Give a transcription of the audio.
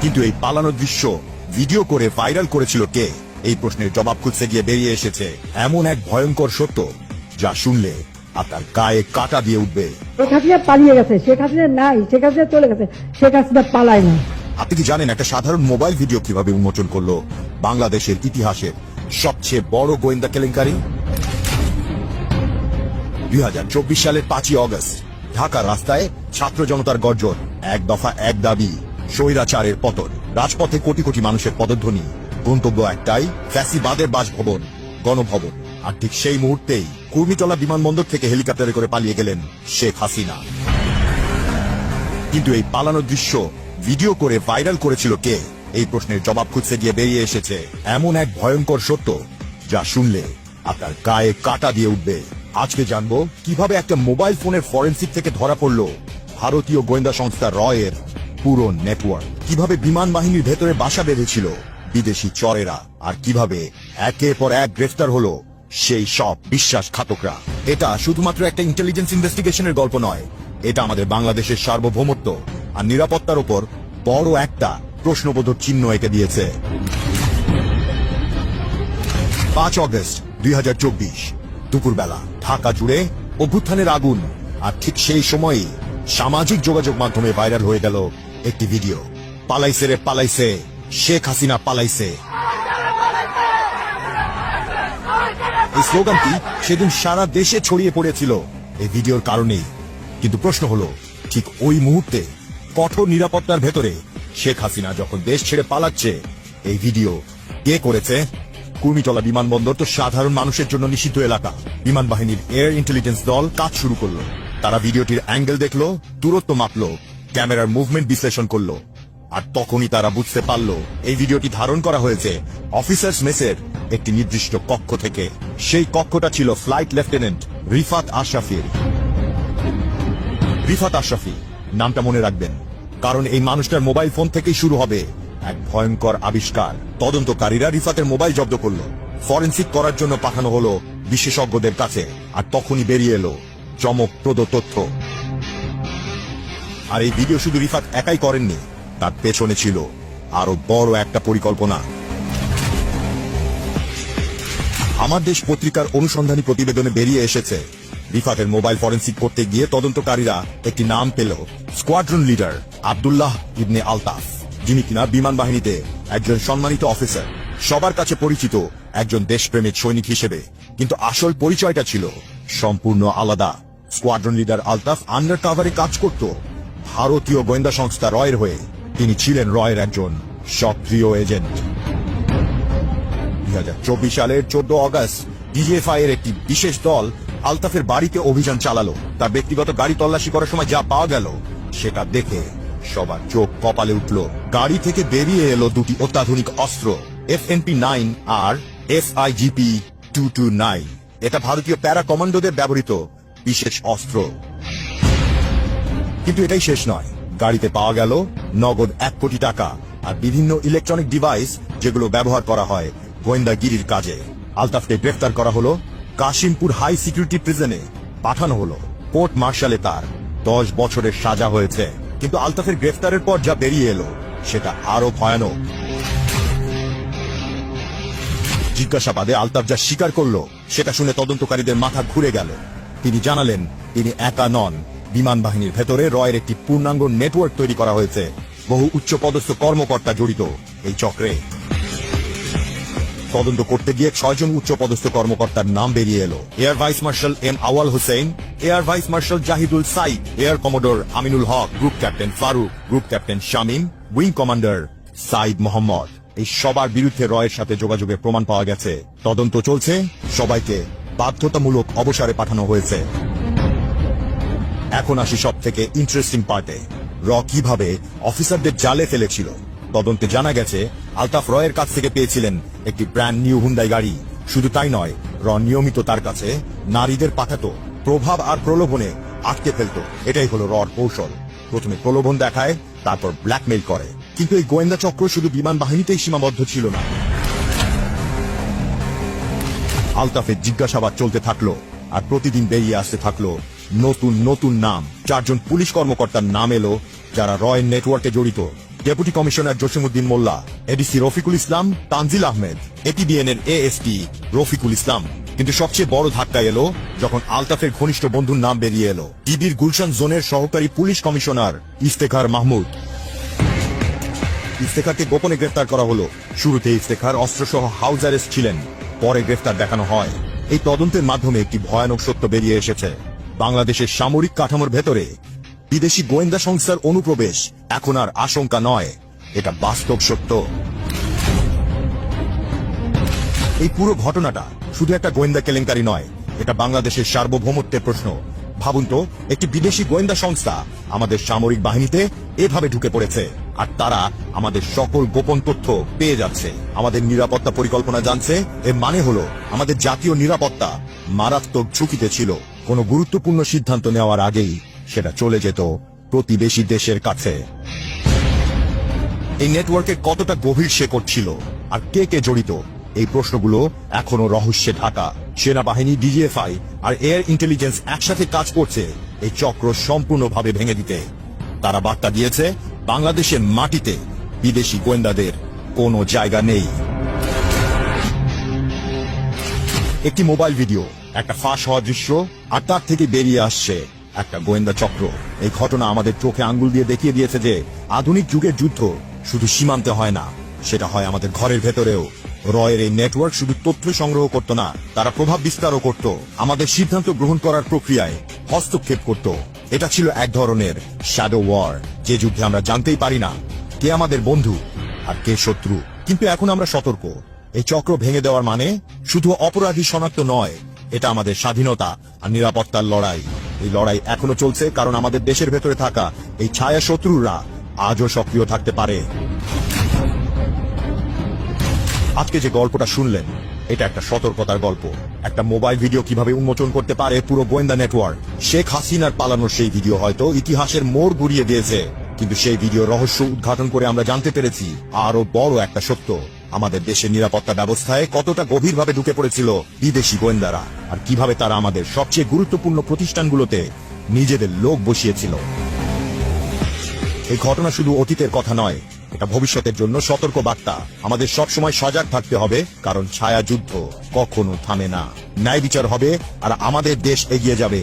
কিন্তু এই পালানোর দৃশ্য ভিডিও করে ভাইরাল করেছিল কে? এই প্রশ্নের জবাব খুঁজতে গিয়ে বেরিয়ে এসেছে এমন এক ভয়ঙ্কর সত্য যা শুনলে আপনার গায়ে কাঁটা দিয়ে উঠবে। শেখ হাসিনা পালিয়ে গেছে, শেখ হাসিনা নাই, শেখ হাসিনা চলে গেছে, শেখ হাসিনা পালায় না। আপনি কি জানেন একটা সাধারণ মোবাইল ভিডিও কিভাবে উন্মোচন করলো বাংলাদেশের ইতিহাসের সবচেয়ে বড় গোয়েন্দা কেলেঙ্কারি? 2024 সালের 5ই অগস্ট ঢাকার রাস্তায় ছাত্র জনতার গর্জন, এক দফা এক দাবি, স্বৈরাচারের পতন। রাজপথে কোটি কোটি মানুষের পদধ্বনি, গন্তব্য একটাই, ফ্যাসিবাদের বাসভবন, গণভবন। আর ঠিক সেই মুহূর্তেই কুর্মিটোলা বিমানবন্দর থেকে হেলিকপ্টারে করে পালিয়ে গেলেন শেখ হাসিনা। কিন্তু এই পালানোর দৃশ্য ভিডিও করে ভাইরাল করেছিল কে? এই প্রশ্নের জবাব খুঁজতে গিয়ে বেরিয়ে এসেছে এমন এক ভয়ঙ্কর সত্য যা শুনলে আপনার গায়ে কাঁটা দিয়ে উঠবে। আজকে জানবো কিভাবে একটা মোবাইল ফোনের ফরেনসিক থেকে ধরা পড়লো ভারতীয় গোয়েন্দা সংস্থা রয়ের পুরো নেটওয়ার্ক, কিভাবে বিমান বাহিনীর ভেতরে বাসা বেঁধেছিল বিদেশি চরেরা, আর কিভাবে একের পর এক গ্রেফতার হলো সেই সব বিশ্বাসঘাতকরা। এটা শুধুমাত্র একটা ইন্টেলিজেন্স ইনভেস্টিগেশনের গল্প নয়, এটা আমাদের বাংলাদেশের সার্বভৌমত্ব আর নিরাপত্তার উপর বড় একটা প্রশ্নবোধক চিহ্ন এঁকে দিয়েছে। 5 অগস্ট 2024 দুপুরবেলা ঢাকা জুড়ে অভ্যুত্থানের আগুন, আর ঠিক সেই সময়ই সামাজিক যোগাযোগ মাধ্যমে ভাইরাল হয়ে গেল একটি ভিডিও। পালাইছে রে পালাইছে, শেখ হাসিনা পালাইছে। এই স্লোগানটি সেদিন সারা দেশে ছড়িয়ে পড়েছিল এই ভিডিওর কারণেই। কিন্তু প্রশ্ন হলো, ঠিক ওই মুহূর্তে কঠোর নিরাপত্তার ভেতরে শেখ হাসিনা যখন দেশ ছেড়ে পালাচ্ছে, এই ভিডিও কে করেছে? কুর্মিটোলা বিমানবন্দর তো সাধারণ মানুষের জন্য নিষিদ্ধ এলাকা। বিমান বাহিনীর এয়ার ইন্টেলিজেন্স দল কাজ শুরু করলো। তারা ভিডিওটির অ্যাঙ্গেল দেখলো, দূরত্ব মাপলো, ক্যামেরার মুভমেন্ট বিশ্লেষণ করলো, আর তখনই তারা বুঝতে পারলো এই ভিডিওটি ধারণ করা হয়েছে অফিসার্স মেসের একটি নির্দিষ্ট কক্ষ থেকে। সেই কক্ষটা ছিল ফ্লাইট লেফটেন্যান্ট রিফাত আশরাফির। রিফাত আশরাফি নামটা মনে রাখবেন, কারণ এই মানুষটার মোবাইল ফোন থেকেই শুরু হবে এক ভয়ঙ্কর আবিষ্কার। তদন্তকারীরা রিফাতের মোবাইল জব্দ করলো, ফরেনসিক করার জন্য পাঠানো হলো বিশেষজ্ঞদের কাছে, আর তখনই বেরিয়ে এলো চমকপ্রদ তথ্য। আর এই ভিডিও শুধু রিফাত একাই করেননি, তার পেছনে ছিল আরো বড় একটা পরিকল্পনা। আমার দেশ পত্রিকার অনুসন্ধানী প্রতিবেদনে বেরিয়ে এসেছে রিফাতের মোবাইল ফরেনসিক করতে গিয়ে তদন্তকারীরা একটি নাম পেল, স্কোয়াড্রন লিডার আব্দুল্লাহ ইবনে আলতাফ, যিনি কিনা বিমান বাহিনীতে একজন সম্মানিত অফিসার, সবার কাছে পরিচিত একজন দেশপ্রেমিক সৈনিক হিসেবে। কিন্তু আসল পরিচয়টা ছিল সম্পূর্ণ আলাদা। স্কোয়াড্রন লিডার আলতাফ আন্ডার কাভারে কাজ করত ভারতীয় গোয়েন্দা সংস্থা রয়ের হয়ে। তিনি ছিলেন রয়ের একজন সক্রিয় এজেন্ট। 2024 সালের 14 অগস্ট ডিজিএফআই এর একটি বিশেষ দল আলতাফের বাড়িতে অভিযান চালালো। তার ব্যক্তিগত গাড়ি তল্লাশি করার সময় যা পাওয়া গেল সেটা দেখে সবার চোখ কপালে উঠল। গাড়ি থেকে বেরিয়ে এলো দুটি অত্যাধুনিক অস্ত্র, FNP9 আর FIGP-229। এটা ভারতীয় প্যারা কমান্ডোদের ব্যবহৃত বিশেষ অস্ত্র। কিন্তু এটাই শেষ নয়, গাড়িতে পাওয়া গেল নগদ 1 কোটি টাকা আর বিভিন্ন ইলেকট্রনিক ডিভাইস, যেগুলো ব্যবহার করা হয় গোয়েন্দাগিরির কাজে। আলতাফকে গ্রেফতার করা হলো, কাশিমপুর হাই সিকিউরিটি প্রিজনে পাঠানো হলো। কোর্ট মার্শালে তার 10 বছরের সাজা হয়েছে। কিন্তু আলতাফের গ্রেফতারের পর যা বেরিয়ে এলো সেটা আরো ভয়ানক। জিজ্ঞাসাবাদে আলতাফ যা স্বীকার করলো সেটা শুনে তদন্তকারীদের মাথা ঘুরে গেল। তিনি জানালেন তিনি একা নন, বিমান বাহিনীর ভেতরে রয়ের একটি পূর্ণাঙ্গ নেটওয়ার্ক তৈরি করা হয়েছে। বহু উচ্চপদস্থ কর্মকর্তা জড়িত এই চক্রে। তদন্ত করতে গিয়ে 6 জন উচ্চপদস্থ কর্মকর্তার নাম বেরিয়ে এলো। Air vice marshal M Awal Hossain, air vice marshal Zahidul Saeed, air commodore Aminul Haque, group captain Faruk, group captain Shamim, wing commander Saeed Mohammad. এই সবার বিরুদ্ধে রয়ের সাথে যোগাযোগের প্রমাণ পাওয়া গেছে। তদন্ত চলছে, সবাইকে বাধ্যতামূলক অবসরে পাঠানো হয়েছে। এখন আসি সব থেকে ইন্টারেস্টিং পার্টে, কিভাবে অফিসারদের জালে ফেলেছিল। তদন্তে জানা গেছে আলতাফ রয়ের কাছ থেকে পেয়েছিলেন একটি ব্র্যান্ড নিউ হুন্ডাই গাড়ি। শুধু তাই নয়, নিয়মিত তার কাছে নারীদের পাঠাতো, প্রভাব আর প্রলোভনে আটকে ফেলতো। এটাই হলো রর কৌশল। প্রথমে প্রলোভন দেখায়, তারপর ব্ল্যাকমেইল করে। কিন্তু এই গোয়েন্দা চক্র শুধু বিমান বাহিনীতেই সীমাবদ্ধ ছিল না। আলতাফের জিজ্ঞাসাবাদ চলতে থাকলো, আর প্রতিদিন বেরিয়ে আসতে থাকলো নতুন নতুন নাম। 4 জন পুলিশ কর্মকর্তার নাম এলো যারা রয়ের নেটওয়ার্কে জড়িত। ডেপুটি কমিশনার জসিমউদ্দিন মোল্লা, এডিসি রফিকুল ইসলাম, তানজিল আহমেদ, এটিবিএন এর এএসপি রফিকুল ইসলাম। কিন্তু সবচেয়ে বড় ধাক্কা এলো যখন আলতাফের ঘনিষ্ঠ বন্ধুর নাম বেরিয়ে এলো। ডিবির গুলশান জোনের সহকারী পুলিশ কমিশনার ইফতেখার মাহমুদ। ইফতেখারকে গোপনে গ্রেফতার করা হলো। শুরুতে ইফতেখার অস্ত্রসহ হাউস অ্যারেস্ট ছিলেন, পরে গ্রেফতার দেখানো হয়। এই তদন্তের মাধ্যমে একটি ভয়ানক সত্য বেরিয়ে এসেছে। বাংলাদেশের সামরিক কাঠামোর ভেতরে বিদেশি গোয়েন্দা সংস্থার অনুপ্রবেশ এখন আর আশঙ্কা নয়, এটা বাস্তব সত্য। এই পুরো ঘটনাটা শুধু একটা গোয়েন্দা কেলেঙ্কারি নয়, এটা বাংলাদেশের সার্বভৌমত্বের প্রশ্ন। ভাবুন তো, একটি বিদেশি গোয়েন্দা সংস্থা আমাদের সামরিক বাহিনীতে এভাবে ঢুকে পড়েছে, আর তারা আমাদের সকল গোপন তথ্য পেয়ে যাচ্ছে, আমাদের নিরাপত্তা পরিকল্পনা জানছে। এর মানে হলো আমাদের জাতীয় নিরাপত্তা মারাত্মক ঝুঁকিতে ছিল। কোনো গুরুত্বপূর্ণ সিদ্ধান্ত নেওয়ার আগেই সেটা চলে যেত প্রতিবেশী দেশের কাছে। এই নেটওয়ার্কে কতটা গভীর শেকড় ছিল আর কে কে জড়িত, এই প্রশ্নগুলো এখনো রহস্যে ঢাকা। সেনাবাহিনী, ডিজিএফআই আর এয়ার ইন্টেলিজেন্স একসাথে কাজ করছে এই চক্র সম্পূর্ণভাবে ভেঙে দিতে। তারা বার্তা দিয়েছে বাংলাদেশের মাটিতে বিদেশি গোয়েন্দাদের কোনো জায়গা নেই। একটি মোবাইল ভিডিও, একটা ফাঁস হওয়া দৃশ্য, আর তার থেকে বেরিয়ে আসছে একটা গোয়েন্দা চক্র। এই ঘটনা আমাদের চোখে আঙ্গুল দিয়ে দেখিয়ে দিয়েছে যে আধুনিক যুগের যুদ্ধ শুধু সীমান্তে হয় না, সেটা হয় আমাদের ঘরের ভেতরেও। রয়ের এই নেটওয়ার্ক শুধু তথ্য সংগ্রহ করত না, তারা প্রভাব বিস্তারও করত, আমাদের সিদ্ধান্ত গ্রহণ করার প্রক্রিয়ায় হস্তক্ষেপ করত। এটা ছিল এক ধরনের শ্যাডো ওয়ার, যে যুদ্ধে আমরা জানতেই পারি না কে আমাদের বন্ধু আর কে শত্রু। কিন্তু এখন আমরা সতর্ক। এই চক্র ভেঙে দেওয়ার মানে শুধু অপরাধী শনাক্ত নয়, এটা আমাদের স্বাধীনতা আর নিরাপত্তার লড়াই। এই লড়াই এখনো চলছে, কারণ আমাদের দেশের ভেতরে থাকা এই ছায়া শত্রুরা আজও সক্রিয় থাকতে পারে। আজকে যে গল্পটা শুনলেন, এটা একটা সতর্কতার গল্প। একটা মোবাইল ভিডিও কিভাবে উন্মোচন করতে পারে পুরো গোয়েন্দা নেটওয়ার্ক। শেখ হাসিনার পালানোর সেই ভিডিও হয়তো ইতিহাসের মোড় ঘুরিয়ে দিয়েছে, কিন্তু সেই ভিডিও রহস্য উদ্ঘাটন করে আমরা জানতে পেরেছি আরো বড় একটা সত্য, আমাদের দেশের নিরাপত্তা ব্যবস্থায় কতটা গভীরভাবে ঢুকে পড়েছিল বিদেশি গোয়েন্দারা, আর কিভাবে তারা আমাদের সবচেয়ে গুরুত্বপূর্ণ প্রতিষ্ঠানগুলোতে নিজেদের লোক বসিয়েছিল। এই ঘটনা শুধু অতীতের কথা নয়, এটা ভবিষ্যতের জন্য সতর্ক বার্তা। আমাদের সবসময় সজাগ থাকতে হবে, কারণ ছায়া যুদ্ধ কখনো থামে না। ন্যায় বিচার হবে আর আমাদের দেশ এগিয়ে যাবে।